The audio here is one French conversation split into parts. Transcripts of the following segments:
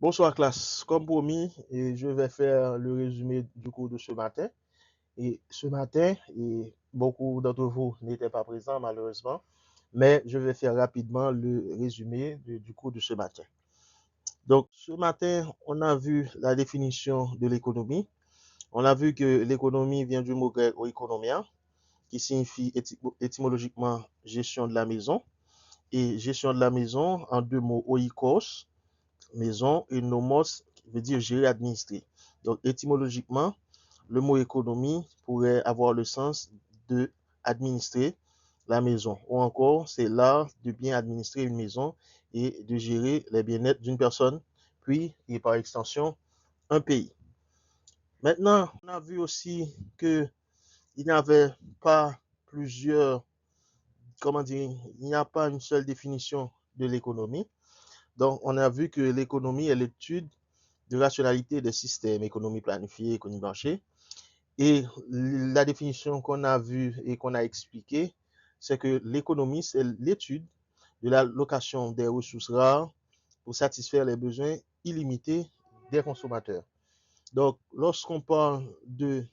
Bonsoir classe. Comme promis, je vais faire le résumé du cours de ce matin. Et ce matin, beaucoup d'entre vous n'étaient pas présents malheureusement, mais je vais faire rapidement le résumé du cours de ce matin. Donc ce matin, on a vu la définition de l'économie. On a vu que l'économie vient du mot grec oikonomia, qui signifie étymologiquement gestion de la maison. Et gestion de la maison en deux mots, oikos, maison, et nomos, qui veut dire gérer, administrer. Donc, étymologiquement, le mot économie pourrait avoir le sens de administrer la maison. Ou encore, c'est l'art de bien administrer une maison et de gérer les bien-être d'une personne, puis, et par extension, un pays. Maintenant, on a vu aussi qu'il n'y avait pas plusieurs, comment dire, il n'y a pas une seule définition de l'économie. Donc, on a vu que l'économie est l'étude de rationalité des systèmes, économie planifiée, économie marché. Et la définition qu'on a vue et qu'on a expliquée, c'est que l'économie, c'est l'étude de la location des ressources rares pour satisfaire les besoins illimités des consommateurs. Donc, lorsqu'on parle de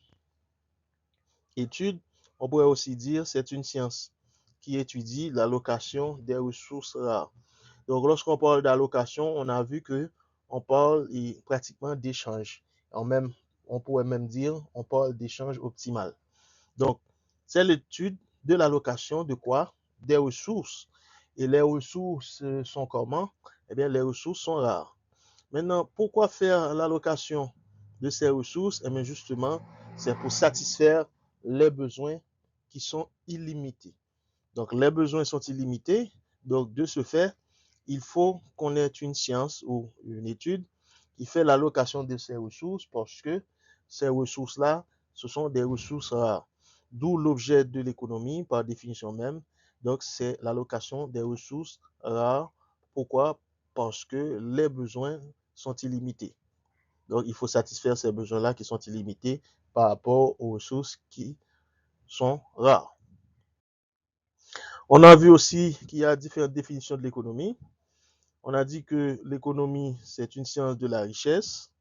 étude, on pourrait aussi dire que c'est une science qui étudie la location des ressources rares. Donc, lorsqu'on parle d'allocation, on a vu que on parle pratiquement d'échange. On pourrait même dire, on parle d'échange optimal. Donc, c'est l'étude de l'allocation de quoi? Des ressources. Et les ressources sont comment? Eh bien, les ressources sont rares. Maintenant, pourquoi faire l'allocation de ces ressources? Eh bien, justement, c'est pour satisfaire les besoins qui sont illimités. Donc, les besoins sont illimités. Donc, de ce fait, il faut qu'on ait une science ou une étude qui fait l'allocation de ces ressources parce que ces ressources-là, ce sont des ressources rares. D'où l'objet de l'économie par définition même. Donc, c'est l'allocation des ressources rares. Pourquoi? Parce que les besoins sont illimités. Donc, il faut satisfaire ces besoins-là qui sont illimités par rapport aux ressources qui sont rares. On a vu aussi qu'il y a différentes définitions de l'économie. On a dit que l'économie, c'est une science de la richesse.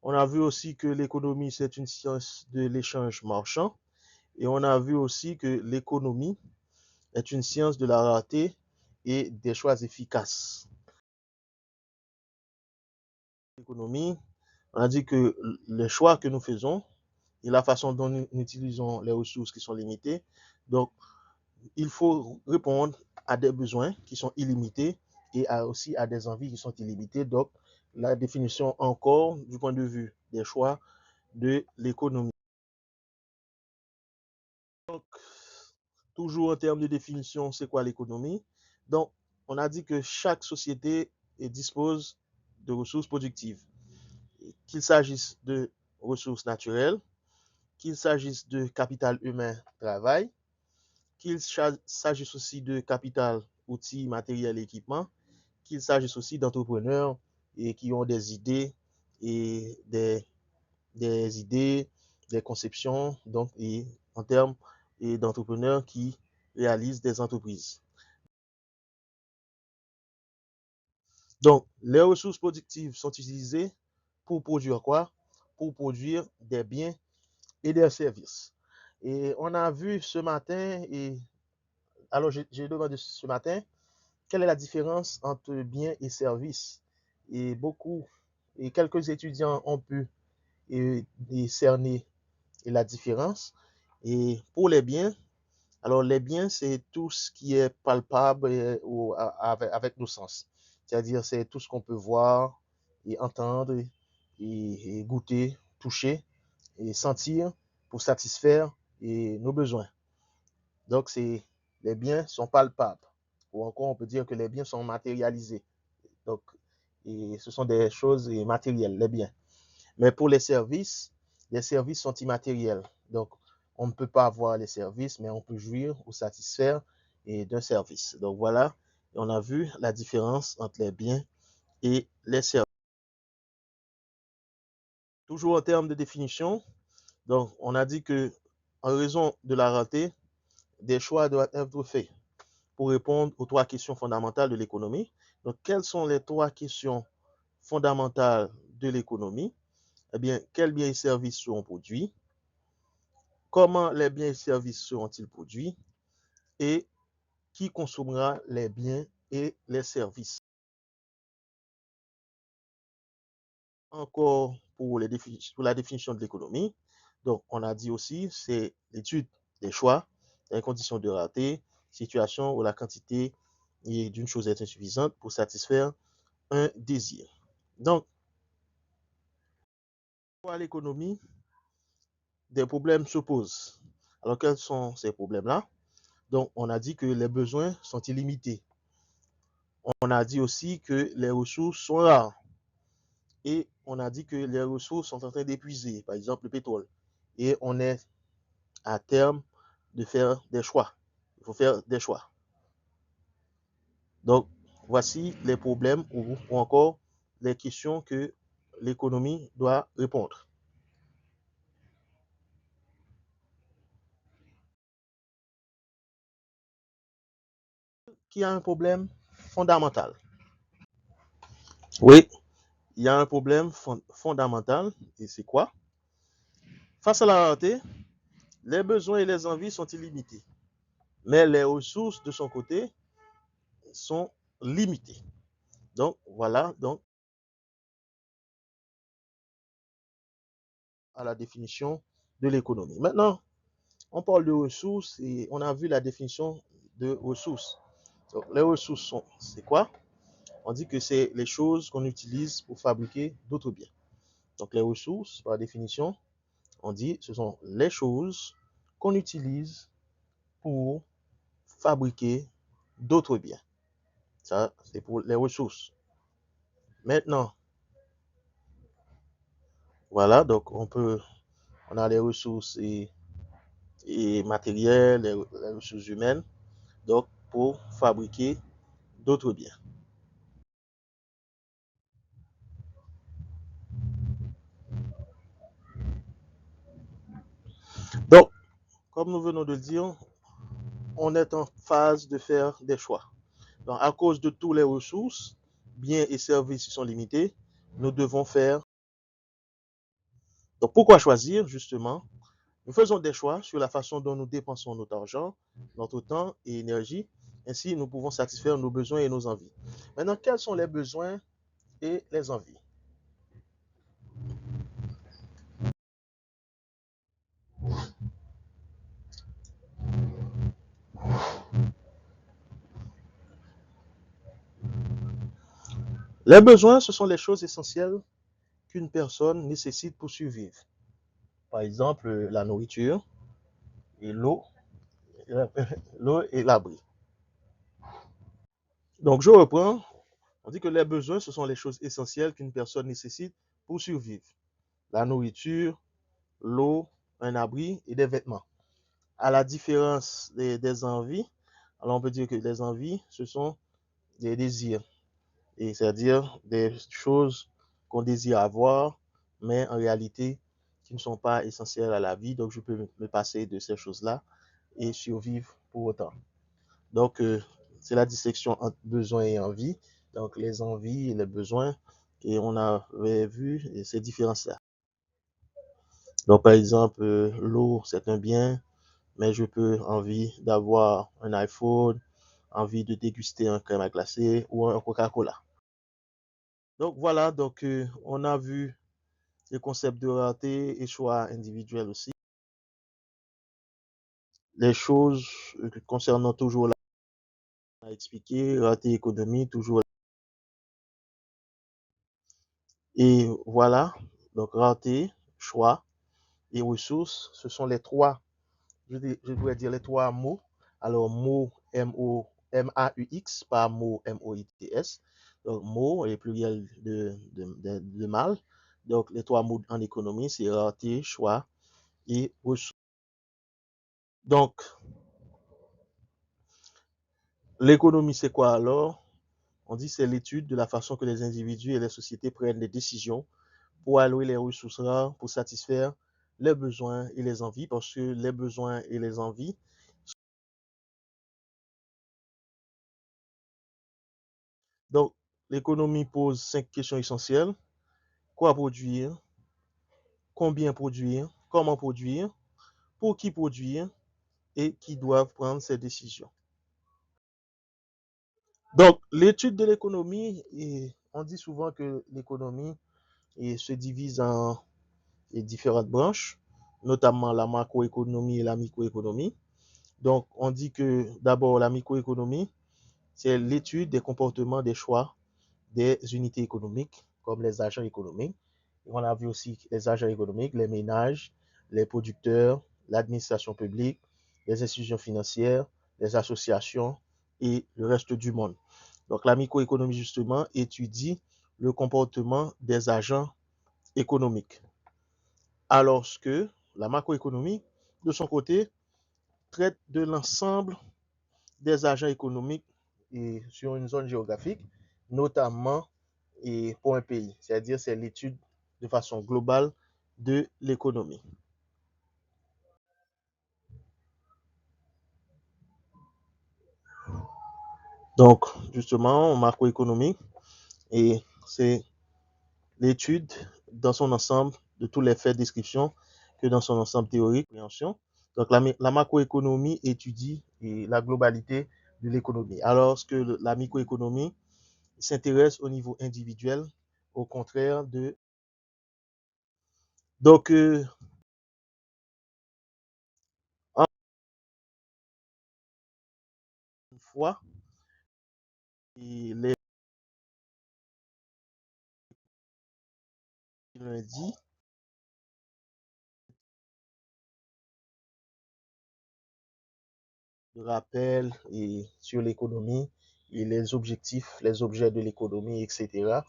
On a vu aussi que l'économie, c'est une science de l'échange marchand. Et on a vu aussi que l'économie est une science de la rareté et des choix efficaces. L'économie, on a dit que les choix que nous faisons et la façon dont nous utilisons les ressources qui sont limitées, donc il faut répondre à des besoins qui sont illimités et aussi à des envies qui sont illimitées. Donc, la définition encore du point de vue des choix de l'économie. Donc, toujours en termes de définition, c'est quoi l'économie? Donc, on a dit que chaque société dispose de ressources productives, qu'il s'agisse de ressources naturelles, qu'il s'agisse de capital humain, travail, qu'il s'agisse aussi de capital, outils, matériel, équipement, qu'il s'agisse aussi d'entrepreneurs et qui ont des idées et des idées, des conceptions, donc et en termes et d'entrepreneurs qui réalisent des entreprises. Donc, les ressources productives sont utilisées pour produire quoi? Pour produire des biens et des services. Et on a vu ce matin, et alors j'ai demandé ce matin, quelle est la différence entre biens et services? Et quelques étudiants ont pu cerner la différence. Et pour les biens, alors les biens, c'est tout ce qui est palpable avec nos sens. C'est-à-dire, c'est tout ce qu'on peut voir et entendre et goûter, toucher et sentir pour satisfaire nos besoins. Donc, les biens sont palpables. Ou encore, on peut dire que les biens sont matérialisés. Donc, ce sont des choses matérielles, les biens. Mais pour les services sont immatériels. Donc, on ne peut pas avoir les services, mais on peut jouir ou satisfaire d'un service. Donc, voilà, on a vu la différence entre les biens et les services. Toujours en termes de définition, donc, on a dit que en raison de la rareté, des choix doivent être faits pour répondre aux trois questions fondamentales de l'économie. Donc, quelles sont les trois questions fondamentales de l'économie, eh bien, quels biens et services seront produits, comment les biens et services seront-ils produits et qui consommera les biens et les services. Encore pour la définition de l'économie, donc on a dit aussi, c'est l'étude des choix, des conditions de rareté, situation où la quantité d'une chose est insuffisante pour satisfaire un désir. Donc, pour l'économie, des problèmes se posent. Alors, quels sont ces problèmes-là? Donc, on a dit que les besoins sont illimités. On a dit aussi que les ressources sont rares. Et on a dit que les ressources sont en train d'épuiser, par exemple le pétrole. Et on est à terme de faire des choix. Il faut faire des choix. Donc, voici les problèmes ou encore les questions que l'économie doit répondre. Qui a un problème fondamental? Oui, il y a un problème fondamental. Et c'est quoi? Face à la rareté, les besoins et les envies sont illimités. Mais les ressources de son côté sont limitées. Donc, voilà donc à la définition de l'économie. Maintenant, on parle de ressources et on a vu la définition de ressources. Donc, les ressources sont, c'est quoi? On dit que c'est les choses qu'on utilise pour fabriquer d'autres biens. Donc, les ressources, par définition, on dit ce sont les choses qu'on utilise pour fabriquer d'autres biens. Ça, c'est pour les ressources. Maintenant, voilà, donc on a les ressources et matérielles, les ressources humaines, donc pour fabriquer d'autres biens. Donc, comme nous venons de le dire, on est en phase de faire des choix. Donc, à cause de toutes les ressources, biens et services sont limités, nous devons faire. Donc, pourquoi choisir justement? Nous faisons des choix sur la façon dont nous dépensons notre argent, notre temps et énergie. Ainsi, nous pouvons satisfaire nos besoins et nos envies. Maintenant, quels sont les besoins et les envies? Les besoins, ce sont les choses essentielles qu'une personne nécessite pour survivre. Par exemple, la nourriture et l'eau, l'eau et l'abri. Donc, je reprends. On dit que les besoins, ce sont les choses essentielles qu'une personne nécessite pour survivre. La nourriture, l'eau, un abri et des vêtements. À la différence des envies, alors on peut dire que les envies, ce sont des désirs. Et c'est-à-dire des choses qu'on désire avoir, mais en réalité, qui ne sont pas essentielles à la vie. Donc, je peux me passer de ces choses-là et survivre pour autant. Donc, c'est la dissection entre besoins et envie. Donc, les envies et les besoins, et on avait vu ces différences-là. Donc, par exemple, l'eau, c'est un bien, mais je peux envie d'avoir un iPhone, envie de déguster un crème à glacer ou un Coca-Cola. Donc, voilà, donc on a vu les concepts de rareté et choix individuels aussi. Les choses concernant toujours la à expliquer, rareté économie, toujours. Et voilà, donc rareté, choix et ressources, ce sont les trois, je pourrais dire les trois mots. Alors, mot M-A-U-X, pas mot M-O-I-T-S. Donc, mot est pluriel de mal. Donc, les trois mots en économie, c'est rareté, choix et ressources. Donc, l'économie, c'est quoi alors? On dit c'est l'étude de la façon que les individus et les sociétés prennent des décisions pour allouer les ressources rares pour satisfaire les besoins et les envies, parce que les besoins et les envies. Donc, l'économie pose 5 questions essentielles. Quoi produire? Combien produire? Comment produire? Pour qui produire? Et qui doivent prendre ces décisions. Donc, l'étude de l'économie, on dit souvent que l'économie se divise en différentes branches, notamment la macroéconomie et la microéconomie. Donc, on dit que d'abord, la microéconomie, c'est l'étude des comportements, des choix des unités économiques, comme les agents économiques. On a vu aussi les agents économiques, les ménages, les producteurs, l'administration publique, les institutions financières, les associations et le reste du monde. Donc, la microéconomie, justement, étudie le comportement des agents économiques. Alors que la macroéconomie, de son côté, traite de l'ensemble des agents économiques et sur une zone géographique, notamment et pour un pays. C'est-à-dire, c'est l'étude de façon globale de l'économie. Donc, justement, en macroéconomie, et c'est l'étude dans son ensemble de tous les faits de description que dans son ensemble théorique, compréhension. Donc, la macroéconomie étudie la globalité de l'économie, alors que la microéconomie s'intéresse au niveau individuel, au contraire de... Donc, une fois, les lundi, de rappel et sur l'économie et les objectifs, les objets de l'économie, etc.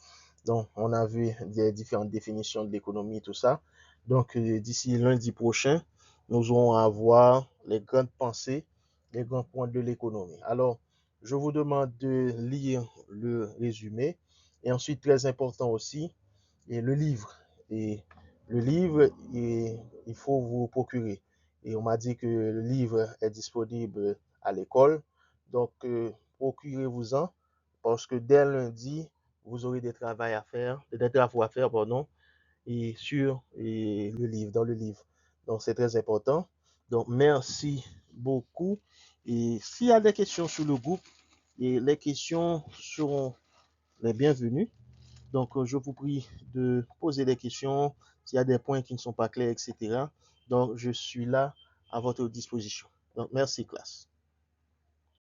Donc, on a vu des différentes définitions de l'économie, tout ça. Donc, d'ici lundi prochain, nous aurons à voir les grandes pensées, les grands points de l'économie. Alors, je vous demande de lire le résumé et ensuite, très important aussi, et le livre. Et le livre, il faut vous procurer. Et on m'a dit que le livre est disponible à l'école. Donc, procurez-vous-en parce que dès lundi, vous aurez des travaux à faire, pardon, et sur le livre, dans le livre. Donc, c'est très important. Donc, merci beaucoup. Et s'il y a des questions sur le groupe, et les questions seront les bienvenues. Donc, je vous prie de poser des questions s'il y a des points qui ne sont pas clairs, etc. Donc, je suis là à votre disposition. Donc, merci, classe.